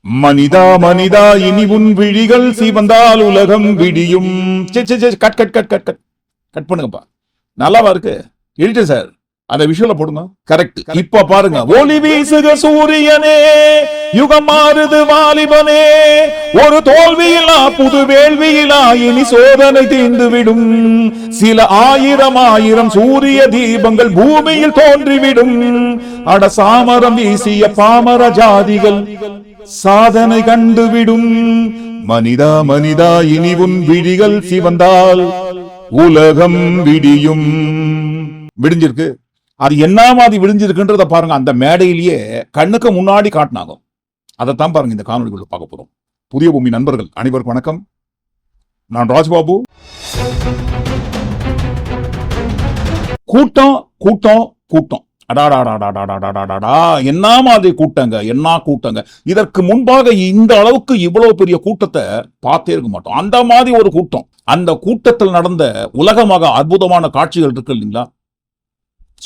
மனிதா மனிதா இனி உன் விழிகள் சிவந்தால் உலகம் விடியும். Cut cut cut cut cut cut பண்ணுங்கப்பா. நல்லாவா இருக்கு? எடிட்டர் சார் அந்த விஷுவல போடுங்க. கரெக்ட். இப்ப பாருங்க. ஒளி வீசுக சூரியனே, யுகம் மாறுது வாலிபனே, ஒரு தோல்வியிலா புது வேள்வியிலா இனி சோதனை தீர்ந்துவிடும். சில ஆயிரம் ஆயிரம் சூரிய தீபங்கள் பூமியில் தோன்றிவிடும். அட சாமரம் வீசிய பாமர ஜாதிகள் சாதனை கண்டுவிடும். மனிதா மனிதா இனி உன் விழிகள் சிவந்தால் உலகம் விடியும். விடிஞ்சிருக்கு. அது என்ன மாதிரி விடிஞ்சிருக்குன்றத பாருங்க. அந்த மேடையிலேயே கண்ணுக்கு முன்னாடி காட்டினாங்க. அதைத்தான் பாருங்க இந்த காணொலிக்குள்ள பார்க்க போறோம். புதிய பூமி நண்பர்கள் அனைவருக்கும் வணக்கம். நான் ராஜ்பாபு. கூட்டம் கூட்டம் கூட்டம், அடாடாடாடாடாடாடாடா, என்ன மாதிரி கூட்டங்க, என்ன கூட்டங்க. இதற்கு முன்பாக இந்த அளவுக்கு இவ்வளவு பெரிய கூட்டத்தை பார்த்தே இருக்க மாட்டோம். அந்த மாதிரி ஒரு கூட்டம். அந்த கூட்டத்தில் நடந்த உலகமாக அற்புதமான காட்சிகள் இருக்கு இல்லைங்களா,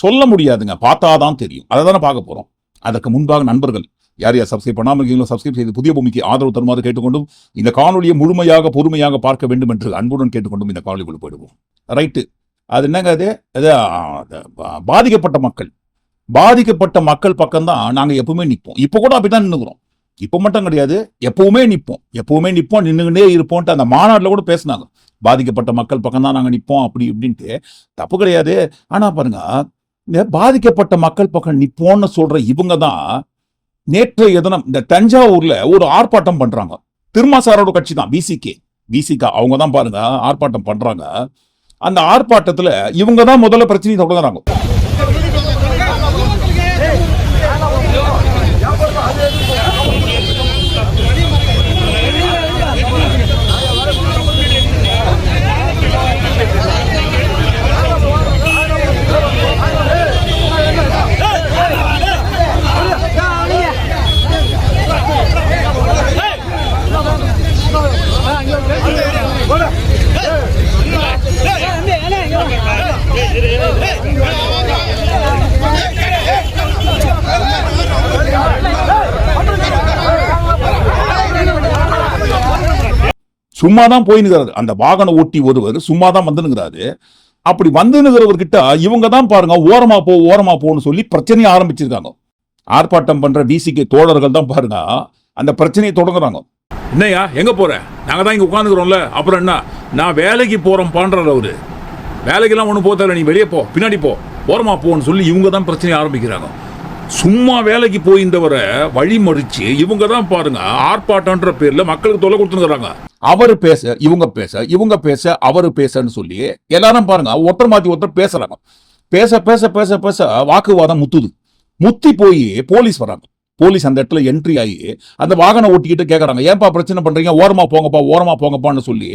சொல்ல முடியாதுங்க, பார்த்தாதான் தெரியும். அதை தானே பார்க்க போறோம். அதற்கு முன்பாக நண்பர்கள் யார் யார் சப்ஸ்கிரைப் பண்ணாமல் இருக்கீங்களோ சப்ஸ்கிரைப் செய்து புதிய பூமிக்கு ஆதரவு தருமாறு கேட்டுக்கொண்டும் இந்த காணொலியை முழுமையாக பொறுமையாக பார்க்க வேண்டும் என்று அன்புடன் கேட்டுக்கொண்டும் இந்த காணொலிக்குள்ள போயிடுவோம். ரைட்டு. அது என்னங்க, அது பாதிக்கப்பட்ட மக்கள் பக்கம்தான் நாங்க எப்பவுமே நிற்போம். இப்ப கூட அப்படித்தான் நின்னுக்கிறோம். இப்ப மட்டும் கிடையாது, எப்பவுமே நிற்போம், நின்னுகிட்டே இருப்போம்ட்டு அந்த மாநாட்டில் கூட பேசினாங்க. பாதிக்கப்பட்ட மக்கள் பக்கம் தான் நாங்க நிற்போம் அப்படி இப்படின்ட்டு. தப்பு கிடையாது. ஆனா பாருங்க, இந்த பாதிக்கப்பட்ட மக்கள் பக்கம் நிற்போம்னு சொல்ற இவங்க தான் நேற்றைய தினம் இந்த தஞ்சாவூர்ல ஒரு ஆர்ப்பாட்டம் பண்றாங்க. திருமாசாரோட கட்சி தான், விசிகா. அவங்க தான் பாருங்க ஆர்ப்பாட்டம் பண்றாங்க. அந்த ஆர்ப்பாட்டத்துல இவங்க தான் முதல்ல பிரச்சனையை தொடங்குறாங்க. சும்மாதான் போயினுங்கிறாரு அந்த வாகன ஓட்டி ஒருவர், சும்மாதான் வந்துனுங்கிறாரு. அப்படி வந்துனுங்கிறவர்கிட்ட இவங்க தான் பாருங்க ஓரமா போன்னு சொல்லி பிரச்சனையை ஆரம்பிச்சிருக்காங்க. ஆர்ப்பாட்டம் பண்ற விசிகே தோழர்கள் தான் பாருங்க அந்த பிரச்சனையை தொடங்குறாங்க. என்னையா எங்க போற? நாங்க தான் இங்க உட்காந்துக்கிறோம்ல, அப்புறம் என்ன, நான் வேலைக்கு போறோம் பண்றாரு அவரு. வேலைக்கெல்லாம் ஒண்ணு போத்தல, நீ வெளியே போ, பின்னாடி போ, ஓரமா போன்னு சொல்லி இவங்க தான் பிரச்சனையை ஆரம்பிக்கிறாங்க. சும்மா வேலைக்கு போயிருந்தவரை வழிமறிச்சு இவங்க தான் பாருங்க ஆர்ப்பாட்டம்ன்ற பேர்ல மக்களுக்கு தொல்லை கொடுத்துருக்காங்க. அவர் பேச இவங்க பேச அவரு பேசன்னு சொல்லி எல்லாரும் பாருங்க ஒருத்தர் மாத்தி ஒருத்தர் பேசுறாங்க. பேச வாக்குவாதம் முத்தி போய் போலீஸ் வராங்க. போலீஸ் அந்த இடத்துல என்ட்ரி ஆகி அந்த வாகனம் ஓட்டிக்கிட்டு கேட்கறாங்க, ஏன்பா பிரச்சனை பண்றீங்க, ஓரமா போங்கப்பான்னு சொல்லி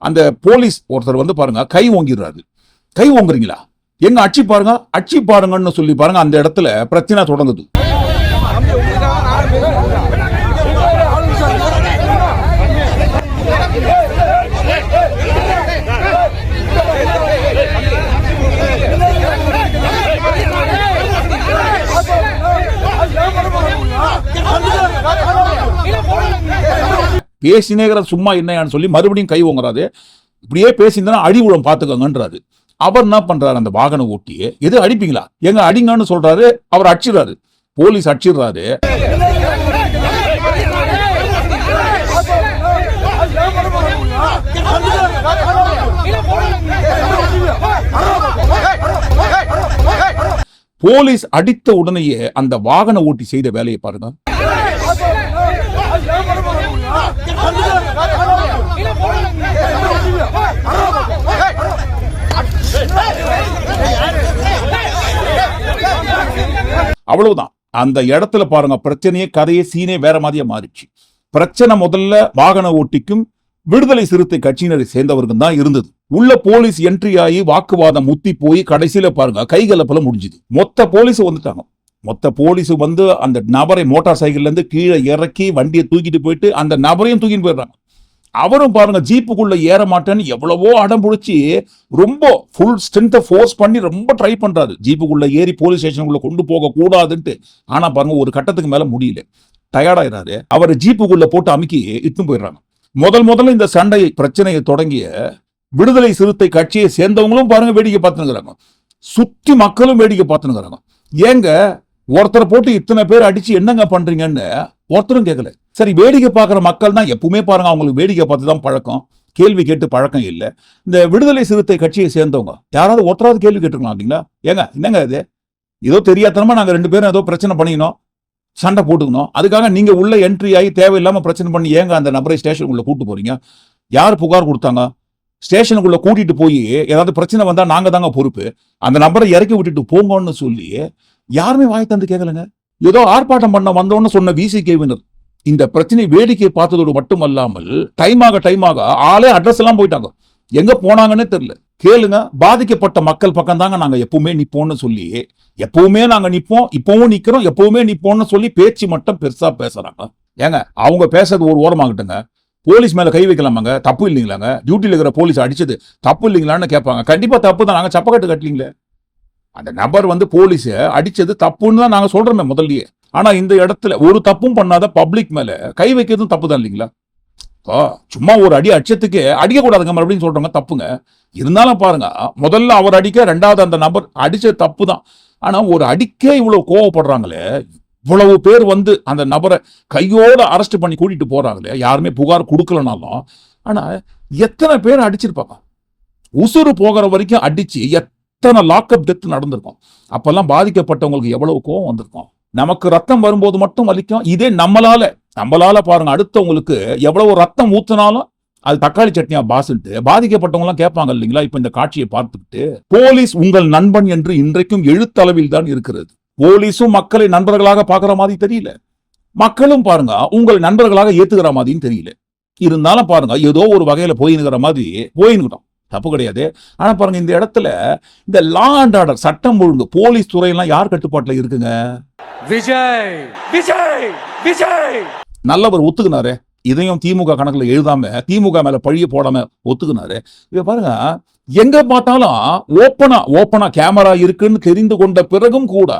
அந்த போலீஸ் ஒருத்தர் வந்து பாருங்க கை ஓங்கிடுறாரு. கை ஓங்குறீங்களா, எங்க அடிச்சு பாருங்கன்னு சொல்லி பாருங்க அந்த இடத்துல பிரச்சனை தொடங்குது. பேசினேங்கிற சும்மா என்னையான்னு சொல்லி மறுபடியும் கை ஓங்குறாரு. இப்படியே பேசியிருந்தா அடி உளம் பாத்துக்கங்கன்றாரு. அவர் என்ன பண்றாரு, அந்த வாகன ஓட்டியே எது அடிப்பீங்களா, எங்க அடிங்கன்னு சொல்றாரு. அவர் அடிச்சிடறாரு, போலீஸ் அடிச்சிடுறாரு. போலீஸ் அடித்த உடனேயே அந்த வாகன ஓட்டி செய்த வேலையை பாருங்க. அவ்வளவுதான். அந்த இடத்துல பாருங்க பிரச்சனையே, கதையே, சீனே வேற மாதிரியா மாறிச்சு. பிரச்சனை முதல்ல வாகன ஓட்டிக்கும் விடுதலை சிறுத்தை கட்சியினரை சேர்ந்தவர்கள் தான் இருந்தது. உள்ள போலீஸ் என்ட்ரி ஆகி வாக்குவாதம் முத்தி போய் கடைசியில பாருங்க கைகலப்பல முடிஞ்சுது. மொத்த போலீஸ் வந்துட்டாங்க. மொத்த போலீஸ் வந்து அந்த நபரை மோட்டார் சைக்கிள்ல இருந்து கீழே இறக்கி வண்டியை தூக்கிட்டு போயிட்டு அந்த நபரையும் தூக்கிட்டு போயிடுறாங்க. அவரும் பாருங்க ஜீப்புக்குள்ள ஏற மாட்டேன்னு எவ்வளவோ அடம் பிடிச்சி ரொம்ப ஃபுல் ஸ்ட்ரென்த்தை ஃபோர்ஸ் பண்ணி ரொம்ப ட்ரை பண்றாரு ஜீப்புக்குள்ள ஏறி போலீஸ் ஸ்டேஷனுக்குள்ள கொண்டு போக கூடாதுன்ட்டு. ஆனா பாருங்க ஒரு கட்டத்துக்கு மேல முடியல. டயர்டாயிராரு. அவர் ஜீப்புக்குள்ள போட்டு அமுக்கி இட்டுன்னு போயிடுறாங்க. முதல்ல இந்த சண்டை பிரச்சனையை தொடங்கிய விடுதலை சிறுத்தை கட்சியை சேர்ந்தவங்களும் பாருங்க வேடிக்கை பார்த்துக்கிறாங்க, சுத்தி மக்களும் வேடிக்கை பார்த்துக்கிறாங்க. ஏங்க ஒருத்தரை போட்டு இத்தனை பேர் அடிச்சு என்னங்க பண்றீங்கன்னு ஒருத்தரும் கேட்கல. சரி, வேடிக்கை பார்க்குற மக்கள் தான் எப்பவுமே பாருங்க, அவங்களுக்கு வேடிக்கை பார்த்து தான் பழக்கம், கேள்வி கேட்டு பழக்கம் இல்லை. இந்த விடுதலை சிறுத்தை கட்சியை சேர்ந்தவங்க யாராவது ஒருத்தராவது கேள்வி கேட்டுருக்கலாம் இல்லைங்களா? ஏங்க என்னங்க இது, ஏதோ தெரியாதனமா நாங்க 2 பேரும் ஏதோ பிரச்சனை பண்ணிக்கணும், சண்டை போட்டுக்கணும், அதுக்காக நீங்க உள்ள என்ட்ரி ஆகி தேவையில்லாம பிரச்சனை பண்ணி ஏங்க அந்த நபரை ஸ்டேஷனுக்குள்ள கூட்டு போறீங்க? யார் புகார் கொடுத்தாங்க? ஸ்டேஷனுக்குள்ள கூட்டிட்டு போய் ஏதாவது பிரச்சனை வந்தா நாங்க தாங்க பொறுப்பு, அந்த நபரை இறக்கி விட்டுட்டு போங்கன்னு சொல்லி யாருமே வாய் தந்து கேட்கலங்க. ஏதோ ஆர்ப்பாட்டம் பண்ண வந்தோன்னு சொன்ன விசிகேவினர் இந்த பிரச்சனை வேடிக்கை பார்த்ததோடு மட்டுமல்லாமல் டைமாக ஆளே அட்ரஸ் எல்லாம் போயிட்டாங்க, எங்க போனாங்கன்னே தெரியல. கேளுங்க, பாதிக்கப்பட்ட மக்கள் பக்கம் தாங்க நாங்க எப்பவுமே நிப்போம்னு சொல்லி, எப்பவுமே நாங்க நிப்போம், இப்பவும் நிக்கிறோம், எப்பவுமே நிப்போம்னு சொல்லி பேச்சு மட்டும் பெருசா பேசுறாங்க. ஏங்க அவங்க பேசுறது ஒரு ஓரமாகட்டுங்க, போலீஸ் மேல கை வைக்கலாமாங்க? தப்பு இல்லைங்களாங்க? டியூட்டியில் இருக்கிற போலீஸ் அடிச்சது தப்பு இல்லைங்களான்னு கேட்பாங்க. கண்டிப்பா தப்பு தான், நாங்க சப்பக்கட்டு கட்டலீங்களே. அந்த நபர் போலீஸ் அடிச்சது தப்புன்னு தான் நாங்க சொல்றோமே முதல்லயே. ஆனா இந்த இடத்துல ஒரு தப்பும் பண்ணாத பப்ளிக் மேல கை வைக்கிறதும் தப்பு தான் இல்லைங்களா? சும்மா ஒரு அடி அடிச்சதுக்கு அடிக்க கூடாதுங்க மறுபடியும் சொல்றாங்க, தப்புங்க. இருந்தாலும் பாருங்க, முதல்ல அவர் அடிக்க, ரெண்டாவது அந்த நபர் அடிச்சது தப்பு தான். ஆனா ஒரு அடிக்கே இவ்வளவு கோவப்படுறாங்களே, இவ்வளவு பேர் அந்த நபரை கையோட அரெஸ்ட் பண்ணி கூட்டிட்டு போறாங்களே, யாருமே புகார் கொடுக்கலனாலும். ஆனா எத்தனை பேர் அடிச்சிருப்பாங்க, உசுறு போகிற வரைக்கும் அடிச்சு எத்தனை லாக்அப் டெத் நடந்திருக்கும். அப்பெல்லாம் பாதிக்கப்பட்டவங்களுக்கு எவ்வளவு கோவம் வந்திருக்கும். நமக்கு ரத்தம் வரும்போது மட்டும் வலிக்கும், இதே நம்மளால பாருங்க அடுத்தவங்களுக்கு எவ்வளவு ரத்தம் ஊத்தினாலும் அது தக்காளி சட்னியா பாசுட்டு பாதிக்கப்பட்டவங்க எல்லாம் கேட்பாங்க இல்லைங்களா? இப்ப இந்த காட்சியை பார்த்துக்கிட்டு, போலீஸ் உங்கள் நண்பன் என்று இன்றைக்கும் எழுத்தளவில் தான் இருக்கிறது. போலீஸும் மக்களை நண்பர்களாக பார்க்கிற மாதிரி தெரியல, மக்களும் பாருங்க உங்கள் நண்பர்களாக ஏத்துக்கிற மாதிரியும் தெரியல. இருந்தாலும் பாருங்க ஏதோ ஒரு வகையில போயினுக்கிற மாதிரி போயின்னுக்கிட்டோம், தப்பு கிடையாது. ஆனா பாருங்க இந்த இடத்துல இந்த லா அண்ட் ஆர்டர், சட்டம் ஒழுங்கு, போலீஸ் துறையெல்லாம் யார் கட்டுப்பாட்டுல இருக்குங்க? விஜய் விஜய் விஜய் நல்லவர் ஒத்துக்கினாரு, இதையும் திமுக கணக்குல எழுதாம, திமுக மேல பழிய போடாம ஒத்துக்கினாரு. இத பாருங்க, எங்க பார்த்தாலும் ஓப்பனா கேமரா இருக்குன்னு தெரிந்து கொண்ட பிறகும் கூட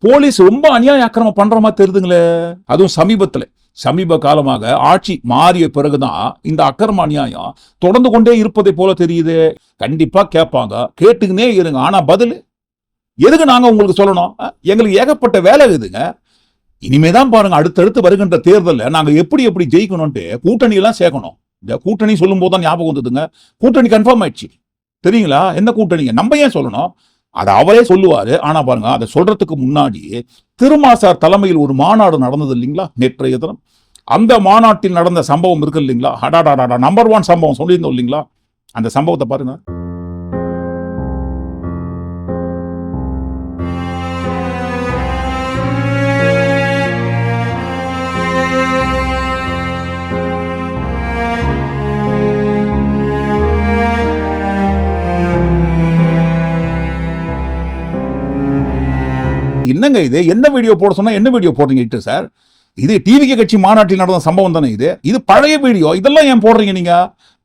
போலீஸ் ரொம்ப அநியாய அக்கிரமம் பண்ற மாதிரி தெரியுதுங்களே. அதுவும் சமீப காலமாக ஆட்சி மாறிய பிறகுதான் இந்த அக்கிரம அநியாயம் தொடர்ந்து கொண்டே இருப்பதை போல தெரியுது. கண்டிப்பா கேட்பாங்க, கேட்டுக்கினே இருங்க. ஆனா பதில் எதுக்கு நாங்க உங்களுக்கு சொல்லணும்? எங்களுக்கு ஏகப்பட்ட வேலை இருக்குதுங்க. இனிமேதான் பாருங்க அடுத்தடுத்து வருகின்ற தேர்தலில் நாங்க எப்படி ஜெயிக்கணும்ட்டு கூட்டணி எல்லாம் சேர்க்கணும். இந்த கூட்டணி சொல்லும் போதுதான் ஞாபகம் வந்ததுங்க, கூட்டணி கன்ஃபார்ம் ஆயிடுச்சு. தெரியுங்களா என்ன கூட்டணிங்க? நம்ம ஏன் சொல்லணும், அதை அவரே சொல்லுவாரு. ஆனா பாருங்க, அதை சொல்றதுக்கு முன்னாடி திருமாசார் தலைமையில் ஒரு மாநாடு நடந்தது இல்லைங்களா நேற்றைய தினம்? அந்த மாநாட்டில் நடந்த சம்பவம் இருக்கு இல்லைங்களா, நம்பர் 1 சம்பவம் சொல்லியிருந்தோம் இல்லைங்களா? அந்த சம்பவத்தை பாருங்க. என்னங்க இது? என்ன வீடியோ போட சொன்னா என்ன வீடியோ போடுறீங்க சார்? இது டிவிகே கட்சி மாநாட்டில் நடந்த சம்பவம் தானே இது பழைய வீடியோ. இதெல்லாம் ஏன் போடுறீங்க நீங்க?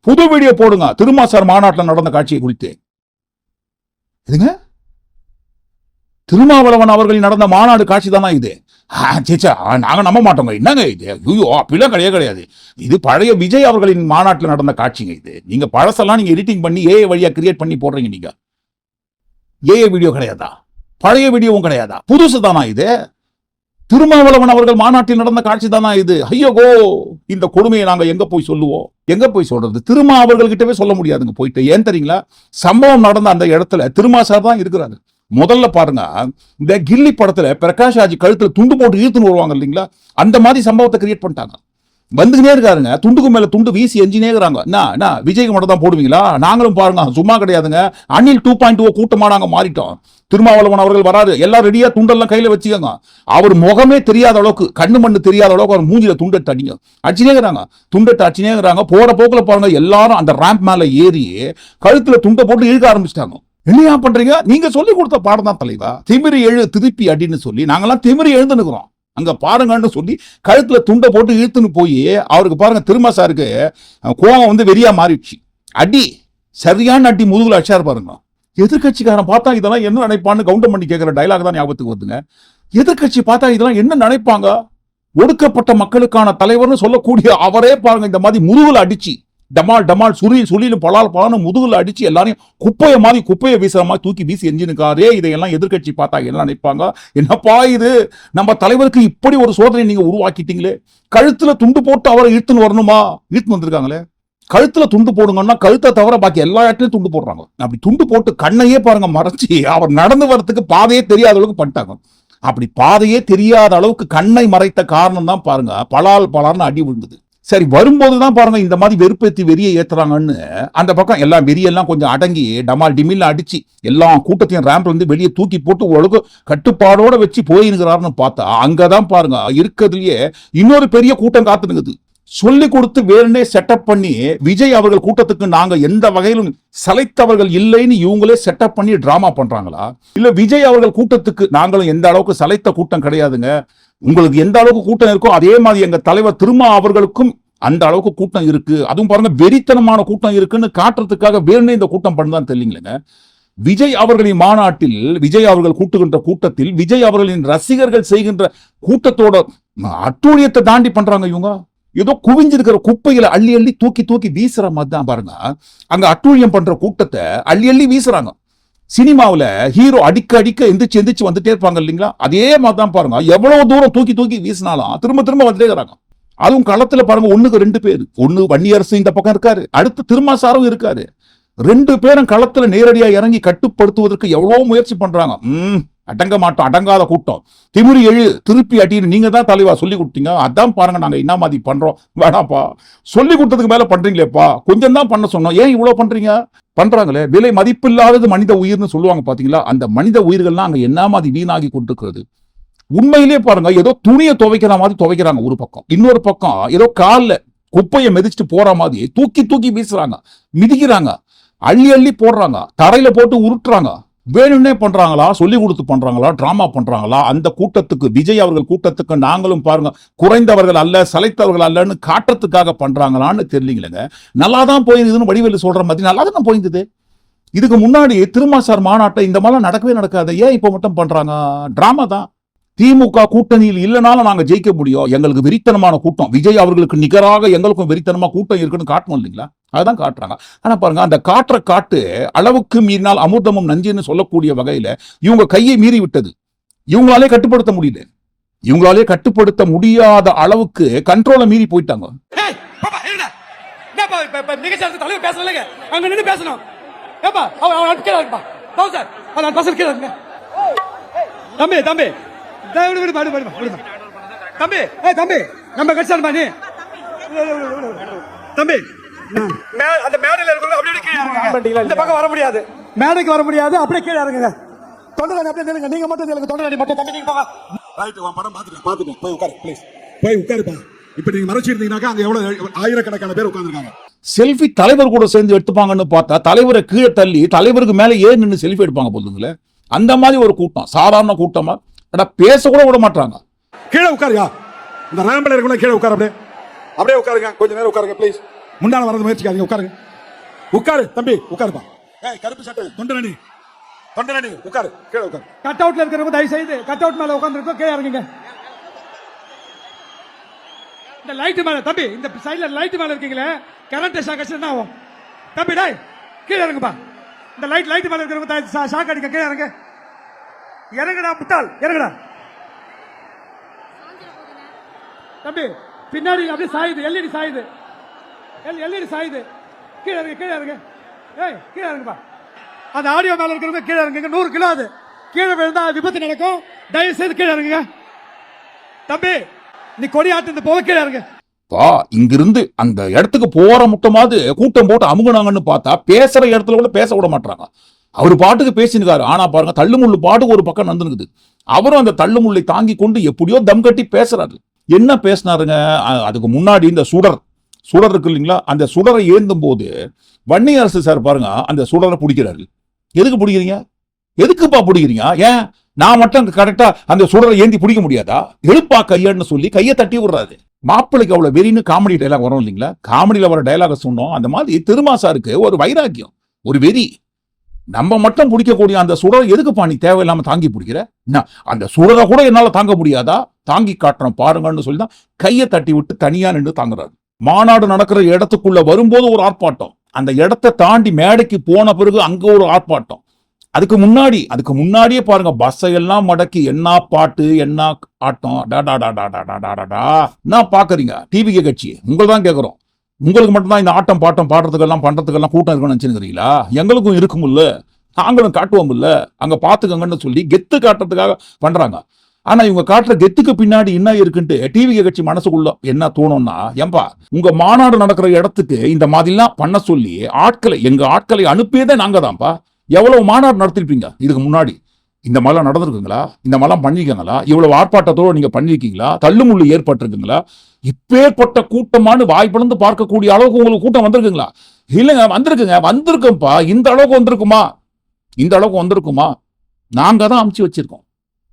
புது வீடியோ போடுங்க, திருமாசார் மாநாட்டில் நடந்த காட்சியை குறித்து. இதுங்க திருமாவளவன் அவர்கள் நடந்த மாநாடு காட்சி தானா இது? சேச்சா, நாங்க நம்ப மாட்டோங்க. என்னங்க இது? ஐயோ, அப்படிலாம் கிடையாது. இது பழைய விஜய் அவர்களின் மாநாட்டில் நடந்த காட்சிங்க. இது நீங்க பழசெல்லாம் நீங்க எடிட்டிங் பண்ணி ஏஐ வழியா கிரியேட் பண்ணி போடுறீங்க. நீங்க ஏஐ வீடியோ கிடையாதா? பழைய வீடியோவும் கிடையாதா? புதுசு தானா இது? திருமாவளவன் அவர்கள் மாநாட்டில் நடந்த காட்சி தானா இது? ஐயோகோ, இந்த கொடுமையை நாங்க எங்க போய் சொல்லுவோம்? எங்க போய் சொல்றது? திருமா அவர்கள்கிட்டவே சொல்ல முடியாதுங்க போயிட்டு. ஏன் தெரியுங்களா? சம்பவம் நடந்த அந்த இடத்துல திருமா சார் தான் இருக்கிறாரு. முதல்ல பாருங்க, இந்த கில்லி படத்துல பிரகாஷ் ராஜ் கழுத்துல துண்டு போட்டு இழுத்துன்னு வருவாங்க இல்லைங்களா, அந்த மாதிரி சம்பவத்தை கிரியேட் பண்ணிட்டாங்க. வந்துக்கினே இருக்காருங்க, துண்டுக்கு மேல துண்டு வீசி எஞ்சினே இருக்கிறாங்க. என்ன விஜய்க்கு மட்டும் தான் போடுவீங்களா? நாங்களும் பாருங்க, சும்மா கிடையாதுங்க. அணில் 2.0 கூட்டமா நாங்க மாறிட்டோம். திருமாவளவன் அவர்கள் வராரு, எல்லாம் ரெடியா துண்டெல்லாம் கையில வச்சுக்கோங்க. அவர் முகமே தெரியாத அளவுக்கு, கண்ணு மண்ணு தெரியாத அளவுக்கு அவர் மூஞ்சில துண்டெட்டு அடிங்க அடிச்சுனேங்கிறாங்க. துண்டெட்டு அடிச்சுனேங்கிறாங்க. போற போக்குல பாருங்க, எல்லாரும் அந்த ரேம்ப் மேல ஏறி கழுத்துல துண்டை போட்டு இழுக்க ஆரம்பிச்சிட்டாங்க. என்னையா பண்றீங்க? நீங்க சொல்லி கொடுத்த பாடம் தான் தலைவா. திமிரி எழு திருப்பி அடின்னு சொல்லி நாங்கெல்லாம் திமிரி எழுந்துனுக்குறோம். அங்க பாருங்கன்னு சொல்லி கழுத்துல துண்டை போட்டு இழுத்துன்னு போய் அவருக்கு பாருங்க, திருமா சாருக்கு கோவம் வெறியா மாறிடுச்சு. அடி, சரியான அடி முதுகுல அடிச்சாரு பாருங்க. எதிர்கட்சிக்காரன் பார்த்தா இதெல்லாம் என்ன நினைப்பான்னு கவுண்டர் பண்ணி கேட்கிற டைலாக் தான் ஞாபகத்துக்கு வருதுங்க. எதிர்கட்சி பார்த்தா இதெல்லாம் என்ன நினைப்பாங்க? ஒடுக்கப்பட்ட மக்களுக்கான தலைவர்னு சொல்லக்கூடிய அவரே பாருங்க இந்த மாதிரி முதுகுல அடிச்சு டமால் டமால் சுழியில பலான முதுகுல அடிச்சு எல்லாரையும் குப்பையை வீசுற மாதிரி தூக்கி வீசி எஞ்சினுக்காரே. இதையெல்லாம் எதிர்கட்சி பார்த்தா என்ன நினைப்பாங்க? என்னப்பா இது, நம்ம தலைவருக்கு இப்படி ஒரு சோதனை நீங்க உருவாக்கிட்டீங்களே. கழுத்துல துண்டு போட்டு அவரை இழுத்துன்னு வரணுமா? இழுத்து வந்திருக்காங்களே. கழுத்துல துண்டு போடுங்கன்னா கழுத்தை தவிர பாக்கி எல்லா இடத்துலயும் துண்டு போடுறாங்க. அப்படி துண்டு போட்டு கண்ணையே பாருங்க மறைச்சி அவர் நடந்து வரதுக்கு பாதையே தெரியாத அளவுக்கு பண்ணிட்டாங்க. அப்படி பாதையே தெரியாத அளவுக்கு கண்ணை மறைத்த காரணம் தான் பாருங்க பலார்னு அடி விழுந்தது. சரி, வரும்போதுதான் பாருங்க இந்த மாதிரி வெறுப்பேத்தி வெறியை ஏத்துறாங்கன்னு அந்த பக்கம் எல்லாம் வெறியெல்லாம் கொஞ்சம் அடங்கி டமால் டிமில் அடிச்சு எல்லா கூட்டத்தையும் ரேம்ப்ல இருந்து வெளியே தூக்கி போட்டு ஒழுங்கு கட்டுப்பாடோட வச்சு போயிருக்கிறாருன்னு பார்த்தா அங்கதான் பாருங்க இருக்கிறதுலயே இன்னொரு பெரிய கூட்டம் காத்துனுக்குது. சொல்லி கொடுத்து வேணுனே செட்டப் பண்ணி விஜய் அவர்கள் கூட்டத்துக்கு நாங்க எந்த வகையிலும் சளைத்தவர்கள் இல்லைன்னு இவங்களே செட்டப் பண்ணி டிராமா பண்றாங்களா? இல்ல விஜய் அவர்கள் கூட்டத்துக்கு நாங்களும் எந்த அளவுக்கு சளைத்த கூட்டம் கிடையாதுங்க, உங்களுக்கு எந்த அளவுக்கு கூட்டம் இருக்கோ அதே மாதிரி எங்க தலைவர் திருமா அவர்களுக்கும் அந்த அளவுக்கு கூட்டம் இருக்கு, அதுவும் பாருங்க வெறித்தனமான கூட்டம் இருக்குன்னு காட்டுறதுக்காக வேணுனே இந்த கூட்டம் பண்ணதான் தெரியலங்க. விஜய் அவர்களின் மாநாட்டில் விஜய் அவர்கள் கூட்டுகின்ற கூட்டத்தில் விஜய் அவர்களின் ரசிகர்கள் செய்கின்ற கூட்டத்தோட அட்டூழியத்தை தாண்டி பண்றாங்க இவங்க. ஏதோ குவிஞ்சிருக்கிற குப்பைகளை அள்ளி அள்ளி தூக்கி வீசுற மாதிரி தான் பாருங்க அங்க அட்டூழியம் பண்ற கூட்டத்தை அள்ளி அள்ளி வீசுறாங்க. சினிமாவில் ஹீரோ அடிக்க எந்திரிச்சு வந்துட்டே இருப்பாங்க இல்லைங்களா, அதே மாதிரி தான் பாருங்க எவ்வளவு தூரம் தூக்கி வீசினாலும் திரும்ப வந்துட்டே இருக்கிறாங்க. அதுவும் களத்துல பாருங்க 1க்கு 2 பேர், ஒண்ணு வன்னியரசு இந்த பக்கம் இருக்காரு, அடுத்து திருமாசாரும் இருக்காரு. 2 பேரும் களத்துல நேரடியா இறங்கி கட்டுப்படுத்துவதற்கு எவ்வளவு முயற்சி பண்றாங்க. அடங்க மாட்டோம், அடங்காத கூட்டம், திமிரி எழு திருப்பி அட்டின்னு நீங்க தான் தலைவா சொல்லி கொடுத்தீங்க, அதான் பாருங்க நாங்க என்ன மாதிரி பண்றோம். வேணாப்பா, சொல்லி கொடுத்ததுக்கு மேல பண்றீங்களேப்பா, கொஞ்சம் தான் பண்ண சொன்னோம், ஏன் இவ்வளவு பண்றீங்க? பண்றாங்களே. விலை மதிப்பில்லாதது மனித உயிர்னு சொல்லுவாங்க பாத்தீங்களா, அந்த மனித உயிர்கள்லாம் அங்க என்ன மாதிரி வீணாகி கொண்டிருக்கிறது. உண்மையிலேயே பாருங்க ஏதோ துணியை துவைக்கிற மாதிரி துவைக்கிறாங்க ஒரு பக்கம், இன்னொரு பக்கம் ஏதோ காலில் குப்பையை மிதிச்சுட்டு போற மாதிரி தூக்கி வீசுறாங்க, மிதிக்கிறாங்க, அள்ளி போடுறாங்க, தரையில போட்டு உருட்டுறாங்க. வேணும்னே பண்றாங்களா, சொல்லி கொடுத்து பண்றாங்களா, டிராமா பண்றாங்களா? அந்த கூட்டத்துக்கு விஜய் அவர்கள் கூட்டத்துக்கு நாங்களும் பாருங்க குறைந்தவர்கள் அல்ல சளைத்தவர்கள் அல்லன்னு காட்டுறதுக்காக பண்றாங்களான்னு தெரியலங்க. நல்லா தான் போயிருதுன்னு வடிவேலு சொல்ற மாதிரி நல்லா தான் போயிருந்தது. இதுக்கு முன்னாடி திருமாசார் மாநாட்டை இந்த மாதிரி நடக்கவே நடக்காது, ஏன் இப்ப மட்டும் பண்றாங்க? டிராமா தான். திமுக கூட்டணியில் இல்லைனாலும் நாங்க ஜெயிக்க முடியும், எங்களுக்கு வெறித்தனமான கூட்டம், விஜய் அவர்களுக்கு நிகராக எங்களுக்கும் வெறித்தனமா கூட்டம் இருக்குன்னு காட்டணும் இல்லைங்களா, அதுதான் காட்டுறாங்க. ஆனா பாருங்க அந்த காட்டு அளவுக்கு மீறினால் அமிர்தமும் நஞ்சுன்னு சொல்லக்கூடிய வகையில இவங்க கையை மீறி விட்டது. இவங்களாலே கட்டுப்படுத்த முடியல, இவங்களாலே கட்டுப்படுத்த முடியாத அளவுக்கு கண்ட்ரோலை மீறி போயிட்டாங்க. தம்பி நம்ம கட்சான் பாணி தம்பி அந்த மேடையில் இருக்கிறவங்க அப்படியே கீழே இறங்குங்க. இந்த பக்கம் வர முடியாது, மேடைக்கு வர முடியாது, அப்படியே கீழே இறங்குங்க. தொண்டராணி அப்படியே நில்லுங்க, நீங்க மட்டும் நில்லுங்க, தொண்டராணி மட்டும். தம்பி நீங்க போங்க. ரைட், உன் படம் பாத்துட்டேன் போய் உட்காரு ப்ளீஸ், போய் உட்காருப்பா. இப்ப நீங்க மறைச்சிருந்தீங்கன்னாக்கா அங்க எவ்வளவு ஆயிரக்கணக்கான பேர் உட்கார்ந்துருக்காங்க. செல்ஃபி தலைவர் கூட சேர்ந்து எடுத்துப்பாங்கன்னு பார்த்தா தலைவரை கீழே தள்ளி தலைவருக்கு மேல ஏன் நின்று செல்ஃபி எடுப்பாங்க போதுங்களே. அந்த மாதிரி ஒரு கூட்டம், சாதாரண கூட்டமா பேச கூட விட மாட்டாங்க. கீழே உட்காருங்க, இந்த ரேம்பில் இருக்கல கீழே உட்காரு, அப்படியே உட்காருங்க, கொஞ்ச நேரம் உட்காருங்க ப்ளீஸ். முன்னால வரது முயற்சிக்காதீங்க, உட்காருங்க. உட்காரு தம்பி, உட்காருப்பா. கருப்பு சட்டை தொண்டராணி உட்காரு, கீழே உட்காரு. கட் அவுட்ல இருக்கிறவங்க தயவு செய்து கட் அவுட் மேல உட்கார்ந்துருக்கோம், கீழே இறங்குங்க. இந்த லைட் மேல தம்பி, இந்த சைடுல லைட் மேல இருக்கீங்களே, கரண்ட் ஷாக் அடிச்சா என்ன ஆகும்? தம்பி டேய் கீழே இறங்குப்பா. இந்த லைட் மேல இருக்கிறவங்க ஷாக் அடிக்க, கீழே இறங்க. இறங்குடா முட்டாள், இறங்குடா தம்பி. பின்னாடி அப்படியே சாயுது, எல்இடி சாயுது, எல்இடி சாயுது. கீழே இறங்க. ஏய் கீழே இறங்குப்பா. அந்த ஆடியோ மேல இருக்கிறவங்க கீழே இறங்குங்க. 100 கிலோ அது கீழே விழுந்தா விபத்து நடக்கும், தயவு செய்து கீழே இறங்குங்க. தம்பி நீ கொடி ஆட்டு போக கீழே இறங்க. இங்கிருந்து அந்த இடத்துக்கு போற முட்டமாவது கூட்டம் போட்டு அமுகுனாங்கன்னு பார்த்தா பேசுற இடத்துல கூட பேச விட மாட்டாங்க. அவரு பாட்டுக்கு பேசினுக்காரு, ஆனா பாருங்க தள்ளுமுள்ளு பாட்டுக்கு ஒரு பக்கம் நடந்துருக்குது. அவரும் அந்த தள்ளுமுள்ளை தாங்கி கொண்டு எப்படியோ தம் கட்டி பேசுறாரு. என்ன பேசினாருங்க? அதுக்கு முன்னாடி இந்த சுடர் இருக்கு இல்லைங்களா, அந்த சுடரை ஏந்தும் போது வன்னியரசு சார் பாருங்க அந்த சுடரை பிடிக்கிறாரு. எதுக்கு பிடிக்கிறீங்க? எதுக்குப்பா பிடிக்கிறீங்க? ஏன் நான் மட்டும் கரெக்டா அந்த சுடரை ஏந்தி பிடிக்க முடியாதா? எழுப்பா கையன்னு சொல்லி கையை தட்டி விடுறாரு. மாப்பிள்ளைக்கு அவ்வளவு வெறின்னு காமெடி டைலாக் வரும் இல்லைங்களா, காமெடியில வர டைலாக சொன்னோம். அந்த மாதிரி திருமாசாருக்கு ஒரு வைராக்கியம், ஒரு வெறி. நம்ம மட்டும் பிடிக்கக்கூடிய அந்த சுடரை எதுக்குப்பா நீ தேவையில்லாம தாங்கி பிடிக்கிற? அந்த சுடரை கூட என்னால தாங்க முடியாதா? தாங்கி காட்டுறோம் பாருங்கன்னு சொல்லி தான் கையை தட்டி விட்டு தனியா நின்று தாங்குறாரு. மாநாடு நடக்கிற இடத்துக்குள்ள வரும்போது ஒரு ஆர்ப்பாட்டம், அந்த இடத்தை தாண்டி மேடைக்கு போன பிறகு அங்க ஒரு ஆர்ப்பாட்டம். அதுக்கு முன்னாடியே பாருங்க, பஸ்ஸை எல்லாம் மடக்கி என்ன பாட்டு என்ன ஆட்டம். என்ன பாக்குறீங்க டிவி கட்சி? உங்களை தான் கேட்கிறோம். உங்களுக்கு மட்டும்தான் இந்த ஆட்டம் பாட்டம் பாடுறதுக்கெல்லாம் பண்றதுக்கெல்லாம் கூட்டம் இருக்குன்னு நினைச்சுக்கிறீங்களா? எங்களுக்கும் இருக்கும்ல, நாங்களும் காட்டுவோம் இல்ல, அங்க பாத்துக்கங்கன்னு சொல்லி கெத்து காட்டுறதுக்காக பண்றாங்க. ஆனா இவங்க காட்டுற கெத்துக்கு பின்னாடி என்ன இருக்குன்ட்டு டிவி கட்சி மனசுக்குள்ள என்ன தோணும்னா, ஏம்பா உங்க மாநாடு நடக்கிற இடத்துக்கு இந்த மாதிரிலாம் பண்ண சொல்லி எங்க ஆட்களை அனுப்பியதே நாங்க தான்ப்பா. எவ்வளவு மாநாடு நடத்திருப்பீங்க இதுக்கு முன்னாடி? இந்த மாதிரிலாம் நடந்திருக்குங்களா? இந்த மாதிரிலாம் பண்ணிருக்கீங்களா? இவ்வளவு ஆர்ப்பாட்டத்தோடு நீங்க பண்ணிருக்கீங்களா? தள்ளுமுள்ளு ஏற்பட்டிருக்குங்களா? இப்பேற்பட்ட கூட்டமானு வாய் பிளந்து பார்க்கக்கூடிய அளவுக்கு உங்களுக்கு கூட்டம் வந்திருக்குங்களா? இல்லைங்க, வந்திருக்கும்பா. இந்த அளவுக்கு வந்திருக்குமா? நாங்க தான் அமுச்சு வச்சிருக்கோம்.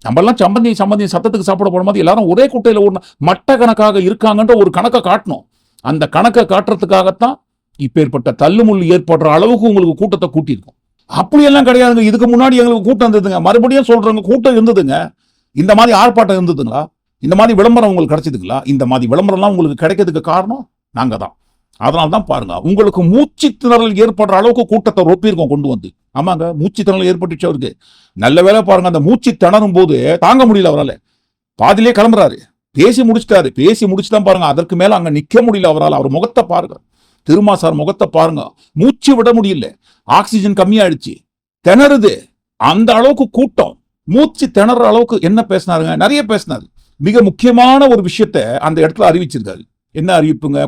நம்மளாம் சம்பந்தி சத்தத்துக்கு சாப்பிட போடும்போது எல்லாரும் ஒரே குட்டையில ஒரு மட்ட கணக்காக இருக்காங்கன்ற ஒரு கணக்கை காட்டணும். அந்த கணக்கை காட்டுறதுக்காகத்தான் இப்பேற்பட்ட தள்ளுமுள்ளு ஏற்படுற அளவுக்கு உங்களுக்கு கூட்டத்தை கூட்டியிருக்கோம். அப்படியெல்லாம் கிடையாதுங்க. இதுக்கு முன்னாடி எங்களுக்கு கூட்டம் இருந்ததுங்க. மறுபடியும் சொல்றாங்க, கூட்டம் இருந்ததுங்க. இந்த மாதிரி ஆர்ப்பாட்டம் இருந்ததுங்களா? இந்த மாதிரி விளம்பரம் உங்களுக்கு கிடைச்சதுங்களா? இந்த மாதிரி விளம்பரம்லாம் உங்களுக்கு கிடைக்கிறதுக்கு காரணம் நாங்க தான். அதனால தான் பாருங்க, உங்களுக்கு மூச்சு திணறல் ஏற்படுற அளவுக்கு கூட்டத்தை ரொப்பியிருக்கோம் கொண்டு வந்து. ஆமாங்க, மூச்சு திணறல் ஏற்பட்டுச்சு அவருக்கு. நல்ல வேலை பாருங்க, அந்த மூச்சு திணறும் போது தாங்க முடியல அவரால். பாதிலே கிளம்புறாரு. பேசி முடிச்சுதான் பாருங்க, அதற்கு மேல அங்க நிக்க முடியல அவரால். அவர் முகத்தை பாருங்க, திருமாசார் முகத்தை பாருங்க. மூச்சு விட முடியல, ஆக்சிஜன் கம்மியாயிடுச்சு, திணறுது. அந்த அளவுக்கு கூட்டம், மூச்சு திணற அளவுக்கு என்ன பேசினாருங்க? நிறைய பேசினாரு. மிக முக்கியமான ஒரு விஷயத்த அந்த இடத்துல அறிவிச்சிருக்காரு. என்ன அறிவிப்புங்க?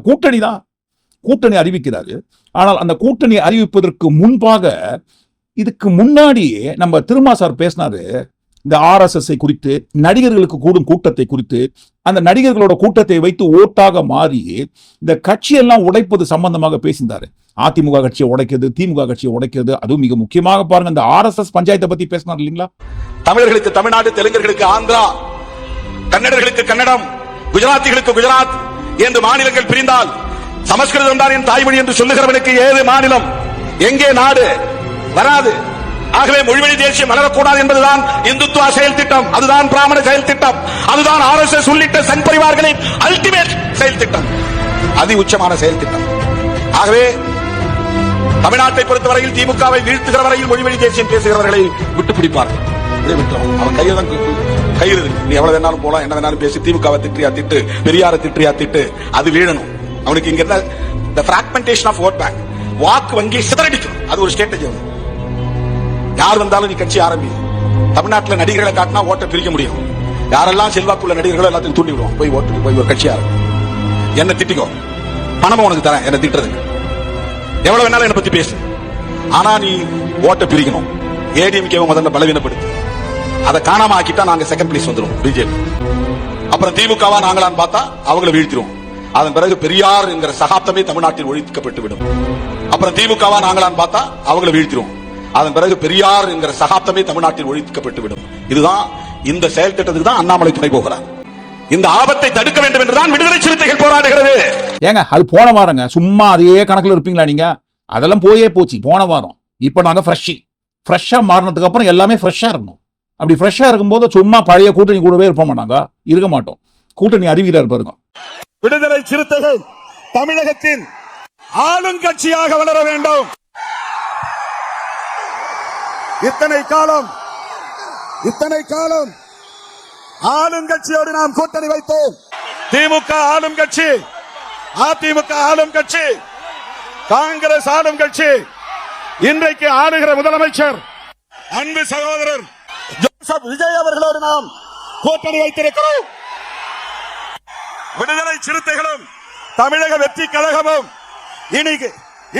கூட்டணி அறிவிக்கிறாரு. ஆனால் அந்த கூட்டணி அறிவிப்பதற்கு முன்பாக, இதுக்கு முன்னாடி நம்ம திருமாசார் பேசினாரு இந்த RSS குறித்து, நடிகர்களுக்கு கூடும் கூட்டத்தை குறித்து. அந்த நடிகர்களோட கூட்டத்தை வைத்து ஓட்டாக மாறி இந்த கட்சியெல்லாம் உடைப்பது சம்பந்தமாக பேசினாரு. அதிமுக கட்சியை உடைக்கிறது, திமுக கட்சியை உடைக்கிறது. அதுவும் மிக முக்கியமாக பாருங்க, இந்த RSS பஞ்சாயத்தை பத்தி பேசினார் இல்லைங்களா? தமிழர்களுக்கு தமிழ்நாடு, தெலுங்கர்களுக்கு ஆந்திரா, கன்னடர்களுக்கு கன்னடம், குஜராத்திகளுக்கு குஜராத் என்று மாநிலங்கள் பிரிந்தால் சமஸ்கிருதம் தான் என் தாய்மொழி என்று சொல்லுகிறவனுக்கு ஏது மாநிலம், எங்கே நாடு வராது. ஆகவே மொழிவழி தேசியம் வளரக்கூடாது என்பதுதான் இந்துத்துவ செயல் திட்டம், அதுதான் பிராமண செயல் திட்டம், அதுதான் RSS உள்ளிட்ட சங் பரிவார்களின் அல்டிமேட் செயல் திட்டம், அதி உச்சமான செயல் திட்டம். ஆகவே தமிழ்நாட்டை பொறுத்தவரையில் திமுகவை வீழ்த்துகிற வரையில் மொழிவழி தேசியம் பேசுகிறவர்களை விட்டு பிடிப்பார்கள். அவன் கையில் தான் கயிறு. நீ எவ்வளவு வேணாலும் போலாம், என்ன வேணாலும் பேசி, திமுகவை திட்டியா திட்டு, பெரியாரை திட்டியா திட்டு, அது வீழணும். அவனுக்கு இங்க இருந்த the fragmentation of vote bank, வாக்கு வங்கி சிதறடிக்கும், அது ஒரு ஸ்ட்ராட்டஜி. யார் வந்தாலும் நீ கட்சி ஆரம்பி. தமிழ்நாட்டில் நடிகர்களை காட்டினா ஓட்டை பிரிக்க முடியும். யாரெல்லாம் செல்வாக்குள்ள நடிகர்களோ எல்லாத்தையும் தூண்டி விடுவோம். போய் ஓட்டு, போய் ஒரு கட்சி ஆரம்பி, என்ன திட்டிக்கோ, பணமும் உனக்கு தரேன் என்ன திட்டுறதுக்கு, எவ்வளவு வேணாலும் என்ன பத்தி பேசு. ஆனா நீ ஓட்டை பிரிக்கணும். ADMK முதல்ல பலவீனப்படுத்து, அதை காணாம ஆக்கிட்டா நாங்க செகண்ட் பிளேஸ் வந்துடும் பிஜேபி. அப்புறம் திமுகவா நாங்களான்னு பார்த்தா அவங்களை வீழ்த்திடுவோம். அதன் பிறகு பெரியார் என்கிற சகாப்தமே தமிழ்நாட்டில் ஒழிக்கப்பட்டு விடும். அப்புறம் திமுகவா நாங்களான்னு பார்த்தா அவங்களை வீழ்த்திடுவோம். அதன் பிறகு பெரியார் என்கிற சகாப்தமே தமிழ்நாட்டில் ஒழிக்கப்பட்டு விடும். இதுதான் இந்த செயல் திட்டத்துக்கு தான் அண்ணாமலை துணை போகிறார். இந்த ஆபத்தை தடுக்க வேண்டும் என்றுதான் விடுதலை சிறுத்தைகள் போராடுகிறது. ஏங்க, அது போன வாரங்க. சும்மா அதே கணக்குல இருப்பீங்களா நீங்க? அதெல்லாம் போச்சு போன வாரம். இப்ப நாங்க ஃப்ரெஷ்ஷா மாறினதுக்கு அப்புறம் எல்லாமே ஃப்ரெஷ்ஷா இருக்கணும். அப்படி ஃப்ரெஷ்ஷா இருக்கும்போது சும்மா பழைய கூட்டணி கூடவே இருப்போம் மாட்டாங்க, இருக்க மாட்டோம். கூட்டணி அறிவிக்கிறார் பாருங்க. விடுதலை சிறுத்தைகள் தமிழகத்தின் ஆளுங்கட்சியாக வளர வேண்டும். இத்தனை காலம் ஆளுங்கட்சியோடு நாம் கூட்டணி வைத்தோம். திமுக ஆளும் கட்சி, அதிமுக ஆளும் கட்சி, காங்கிரஸ் ஆளும் கட்சி. இன்றைக்கு ஆளுகிற முதலமைச்சர் அன்பு சகோதரர் ஜோசப் விஜய் அவர்களோடு நாம் கூட்டணி வைத்திருக்கிறோம். விடுதலை சிறுத்தைகளும் தமிழக வெற்றி கழகமும் இன்னைக்கு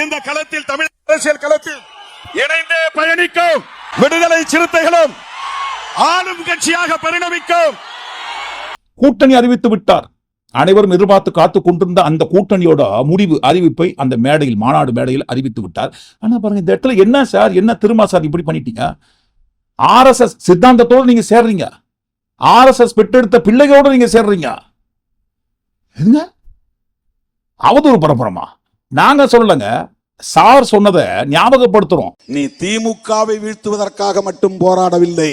இந்த களத்தில், தமிழக அரசியல் களத்தில் இணைந்தே பயணிக்கும். விடுதலை சிறுத்தைகளும் ஆளும் கட்சியாக பரிணமிக்கும். கூட்டணி அறிவித்து விட்டார். அனைவரும் எதிர்பார்த்து காத்து கொண்டிருந்த அந்த கூட்டணியோட முடிவு அறிவிப்பை அந்த மேடையில், மாநாடு மேடையில் அறிவித்து விட்டார். ஆனா பாருங்க, இந்த இடத்துல என்ன சார், என்ன திருமா சார் இப்படி பண்ணிட்டீங்க? RSS சித்தாந்தத்தோடு நீங்க சேர்றீங்க, RSS பெற்றெடுத்த பிள்ளைகளோடு நீங்க சேர்றீங்க. அவதூறு பரப்புறமா? நாங்க சொல்லலங்க, சார் சொன்னதை ஞாபகப்படுத்துறோம். நீ திமுகவை வீழ்த்துவதற்காக மட்டும் போராடவில்லை,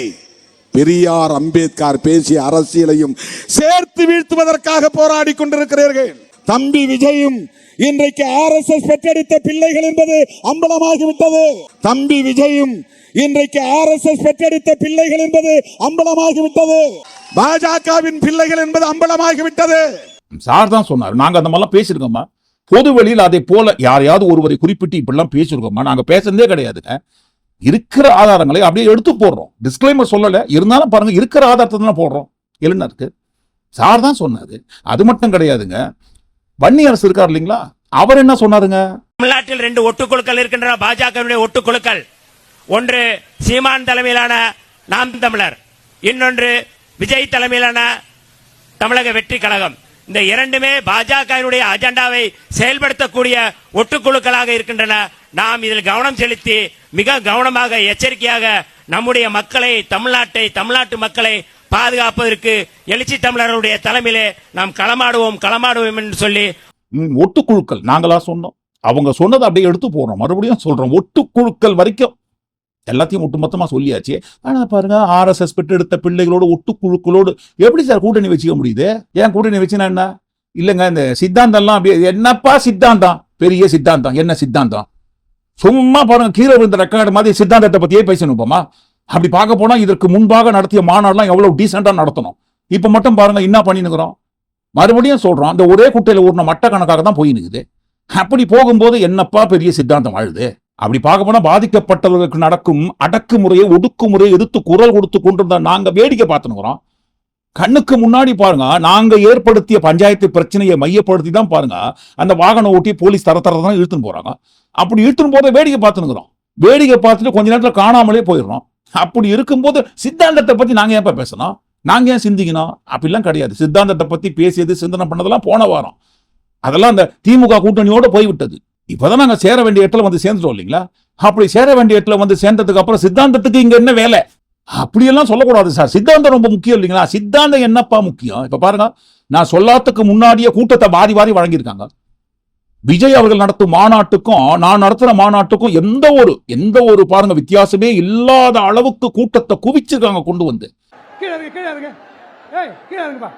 பெரியார் அம்பேத்கர் பேசிய அரசியலையும் சேர்த்து வீழ்த்துவதற்காக போராடி கொண்டிருக்கிறீர்கள். தம்பி விஜயும் இன்றைக்கு RSS பெற்றெடுத்த பிள்ளைகள் என்பது அம்பலமாகிவிட்டது. தம்பி விஜயும் இன்றைக்கு RSS பெற்றெடுத்த பிள்ளைகள் என்பது அம்பலமாகிவிட்டது. பாஜகவின் பிள்ளைகள் என்பது அம்பலமாகிவிட்டது. சார் தான் சொன்னார். நாங்க அந்த மாதிரிலாம் பேசிருக்கோமா? பொது வெளியில் அதை போல யாரையாவது ஒருவரை குறிப்பிட்டு இப்படிலாம் பேசிருக்கோமா? நாங்க பேசுறதே கிடையாதுங்க. இருக்கிற ஆதாரங்களை அப்படியே எடுத்து போடுறோம். டிஸ்கிளைமர் சொல்லல, இருந்தாலும் பாருங்க இருக்கிற ஆதாரத்தை தான் போடுறோம். எழுநருக்கு சார் தான் சொன்னாரு. அது மட்டும் கிடையாதுங்க. வன்னி அரசு இருக்கார் இல்லைங்களா, அவர் என்ன சொன்னாருங்க? தமிழ்நாட்டில் 2 ஒட்டுக்குழுக்கள் இருக்கின்றன. பாஜகவினுடைய ஒட்டுக்குழுக்கள். ஒன்று சீமான் தலைமையிலான நாம் தமிழர், இன்னொன்று விஜய் தலைமையிலான தமிழக வெற்றி கழகம். இந்த இரண்டுமே பாஜகவினுடைய அஜெண்டாவை செயல்படுத்தக்கூடிய ஒட்டுக்குழுக்களாக இருக்கின்றன. நாம் இதில் கவனம் செலுத்தி மிக கவனமாக எச்சரிக்கையாக நம்முடைய மக்களை, தமிழ்நாட்டு மக்களை பாதுகாப்பதற்கு எழுச்சி தமிழருடைய தலைமையிலே நாம் களமாடுவோம் என்று சொல்லி ஒட்டுக்குழுக்கள் நாங்களா சொன்னோம். அவங்க சொன்னதை அப்படியே எடுத்து போறோம். மறுபடியும் சொல்றோம், ஒட்டுக்குழுக்கள் வரைக்கும் எல்லாத்தையும் ஒட்டுமொத்தமா சொல்லியாச்சு. ஆனா பாருங்க, RSS பெற்றெடுத்த பிள்ளைகளோடு ஒட்டுக்குழுக்களோடு எப்படி சார் கூட்டணி வச்சுக்க முடியுது? ஏன் கூட்டணி வச்சுனா என்ன? இல்லைங்க, இந்த சித்தாந்தம்லாம் அப்படியே என்னப்பா சித்தாந்தம், பெரிய சித்தாந்தம், என்ன சித்தாந்தம்? சும்மா பாருங்க, கீழே விழுந்த ரெக்கார்டு மாதிரி சித்தாந்தத்தை பத்தியே பேசணுப்போமா? அப்படி பார்க்க போனா இதற்கு முன்பாக நடத்திய மாநாடுலாம் எவ்வளவு டீசெண்டா நடத்தணும். இப்ப மட்டும் பாருங்க என்ன பண்ணினுக்கிறோம். மறுபடியும் சொல்றோம், அந்த ஒரே குட்டையில ஊர்ன மட்ட கணக்காக தான் போயினுக்குது. அப்படி போகும்போது என்னப்பா பெரிய சித்தாந்தம் ஆழுது? அப்படி பார்க்க போனா பாதிக்கப்பட்டவர்களுக்கு நடக்கும் அடக்குமுறையை, ஒடுக்குமுறையை எதிர்த்து குரல் கொடுத்து கொண்டிருந்த நாங்க வேடிக்கை பார்த்துனுக்கிறோம். கண்ணுக்கு முன்னாடி பாருங்க, நாங்க ஏற்படுத்திய பஞ்சாயத்து பிரச்சனையை மையப்படுத்தி தான் பாருங்க அந்த வாகனம் ஓட்டி போலீஸ் தரதான் இழுத்துன்னு போறாங்க. அப்படி இழுத்துன்னு போத வேடிக்கை பார்த்துனுக்கிறோம். வேடிக்கை பார்த்துட்டு கொஞ்ச நேரத்துல காணாமலே போயிடுறோம். அப்படி இருக்கும்போது சித்தாந்தத்தை பத்தி நாங்க ஏன் பேசணும்? நாங்க ஏன் சிந்திக்கணும்? அப்படிலாம் கிடையாது. சித்தாந்தத்தை பத்தி பேசியது, சிந்தனை பண்ணதெல்லாம் போன வாரம். அதெல்லாம் அந்த திமுக கூட்டணியோட போய்விட்டது. இப்பதான் நாங்க சேர வேண்டிய இடத்துல வந்து சேர்ந்துட்டோம் இல்லைங்களா? அப்படி சேர வேண்டிய இடத்துல வந்து சேர்ந்ததுக்கு அப்புறம் சித்தாந்தத்துக்கு இங்க என்ன வேலை? அப்படியெல்லாம் சொல்லக்கூடாது சார். சித்தாந்தம் ரொம்ப முக்கியம் இல்லைங்களா? சித்தாந்தம் என்னப்பா முக்கியம்? இப்ப பாருங்க, நான் சொல்லாத்துக்கு முன்னாடியே கூட்டத்தை வாரி வழங்கியிருக்காங்க. விஜய் அவர்கள் நடத்தும் மாநாட்டுக்கும் நான் நடத்துற மாநாட்டுக்கும் எந்த ஒரு பாருங்க வித்தியாசமே இல்லாத அளவுக்கு கூட்டத்தை குவிச்சிருக்காங்க கொண்டு வந்து. கீழே இருங்க. ஏய், கீழே இருங்கப்பா.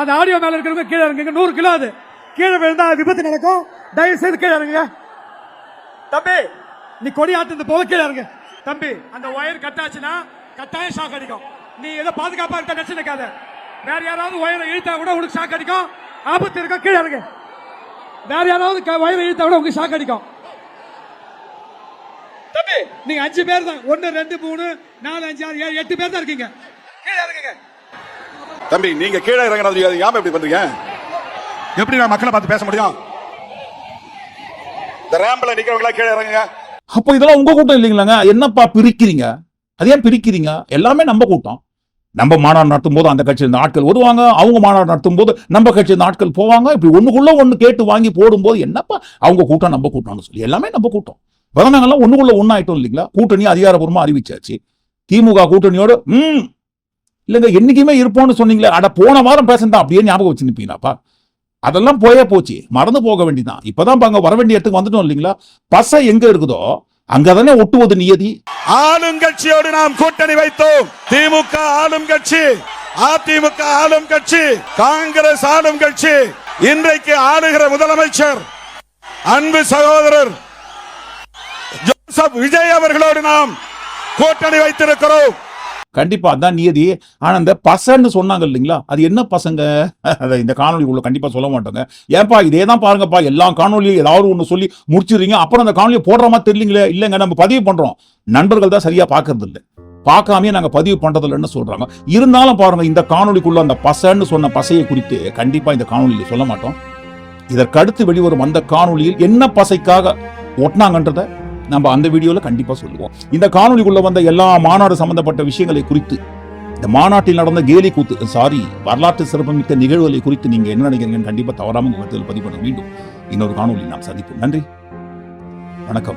அந்த ஆடியோ மேல இருக்கிறவங்க கீழே இருங்க. 100 கிலோ அது. கீழே விழுந்தா விபத்து நடக்கும். தயவு செய்து கீழே இருங்க. தம்பி, நீ கொடியாத்து போக கீழே இருங்க. தம்பி, அந்த ஒயர் கட்டாச்சுன்னா கட்டாயம் ஷாக் அடிக்கும். நீ ஏதோ பாதுகாப்பா இருக்க நினைச்சுக்காத. வேற யாராவது ஒயரை இழுத்தா கூட உனக்கு ஷாக் அடிக்கும். ஆபத்து இருக்கும். கீழே இருங்க. வேற யாராவது ஒயரை இழுத்தா கூட உங்களுக்கு ஷாக் அடிக்கும். தம்பி, நீங்க 5 பேர் தான். 1 2 3 4 5 6 7 8 பேர் தான் இருக்கீங்க. கீழே இறங்குங்க. தம்பி, நீங்க கீழே இறங்கினது ஏன் இப்படி பண்றீங்க? எப்படி நான் மக்களை பார்த்து பேச முடியும்? இந்த ரேம்ப்ல நிக்கிறவங்களா கீழே இறங்குங்க. அப்போ இதெல்லாம் உங்க கூட்டம் இல்லைங்களாங்க? என்னப்பா பிரிக்கிறீங்க? அது ஏன் பிரிக்கிறீங்க? எல்லாமே நம்ம கூட்டம். நம்ம மாநாடு நடத்தும் போது அந்த கட்சியில் இந்த ஆட்கள் வருவாங்க, அவங்க மாநாடு நடத்தும் போது நம்ம கட்சியில் இந்த ஆட்கள் போவாங்க. இப்படி ஒண்ணுக்குள்ள ஒண்ணு கேட்டு வாங்கி போடும்போது என்னப்பா அவங்க கூட்டம் நம்ம கூட்டம்னு சொல்லி எல்லாமே நம்ம கூட்டம். நாங்கெல்லாம் ஒண்ணுக்குள்ள ஒண்ணாயிட்டோம் இல்லைங்களா? கூட்டணி அதிகாரப்பூர்வமா அறிவிச்சாச்சு. திமுக கூட்டணியோட இல்லைங்க என்னைக்குமே இருப்போம்னு சொன்னீங்களே, அட போன வாரம் பேசுறதா அப்படியே ஞாபகம் வச்சு நிப்பீங்களாப்பா? அதெல்லாம் போயே போச்சு, மறந்து போக வேண்டியதான். இப்பதான் பாங்க வர வேண்டிய இடத்துக்கு வந்துட்டோம் இல்லைங்களா? பசை எங்க இருக்குதோ அங்கதானே ஒட்டுவது நியதி. ஆளுங்கட்சியோடு நாம் கூட்டணி வைத்தோம். திமுக ஆளும் கட்சி, அதிமுக ஆளும் கட்சி, காங்கிரஸ் ஆளும் கட்சி. இன்றைக்கு ஆளுகிற முதலமைச்சர் அன்பு சகோதரர் ஜோசப் விஜய் அவர்களோடு நாம் கூட்டணி வைத்திருக்கிறோம். கண்டிப்பா அதான் நியதி. ஆனா இந்த பசன்னு சொன்னாங்க இல்லைங்களா, அது என்ன பசங்க? அதை இந்த காணொலிக்குள்ள கண்டிப்பா சொல்ல மாட்டாங்க. ஏன்பா இதே தான் பாருங்கப்பா, எல்லா காணொலியும் ஏதாவது ஒண்ணு சொல்லி முடிச்சிடுறீங்க, அப்புறம் அந்த காணொலியை போடுற மாதிரி தெரியலீங்களே. இல்லைங்க, நம்ம பதிவு பண்றோம், நண்பர்கள் தான் சரியா பாக்குறது இல்லை, பார்க்காமே நாங்க பதிவு பண்றது இல்லைன்னு சொல்றாங்க. இருந்தாலும் பாருங்க, இந்த காணொலிக்குள்ள அந்த பசன்னு சொன்ன பசையை குறித்து கண்டிப்பா இந்த காணொலியில சொல்ல மாட்டோம். இதற்கு அடுத்து வெளிவரும் அந்த காணொலியில் என்ன பசைக்காக ஒட்டினாங்கன்றத நம்ம அந்த வீடியோல கண்டிப்பா சொல்லுவோம். இந்த காணொலிக்குள்ள வந்த எல்லா மாநாடு சம்பந்தப்பட்ட விஷயங்களை குறித்து, இந்த மாநாட்டில் நடந்த கேலி கூத்து, வரலாற்று சிறப்புமிக்க நிகழ்வுகளை குறித்து நீங்க என்ன நினைக்கிறீங்கன்னு கண்டிப்பா தவறாம பதிவு பண்ண. மீண்டும் இன்னொரு காணொலி நாம் சந்திப்போம். நன்றி, வணக்கம்.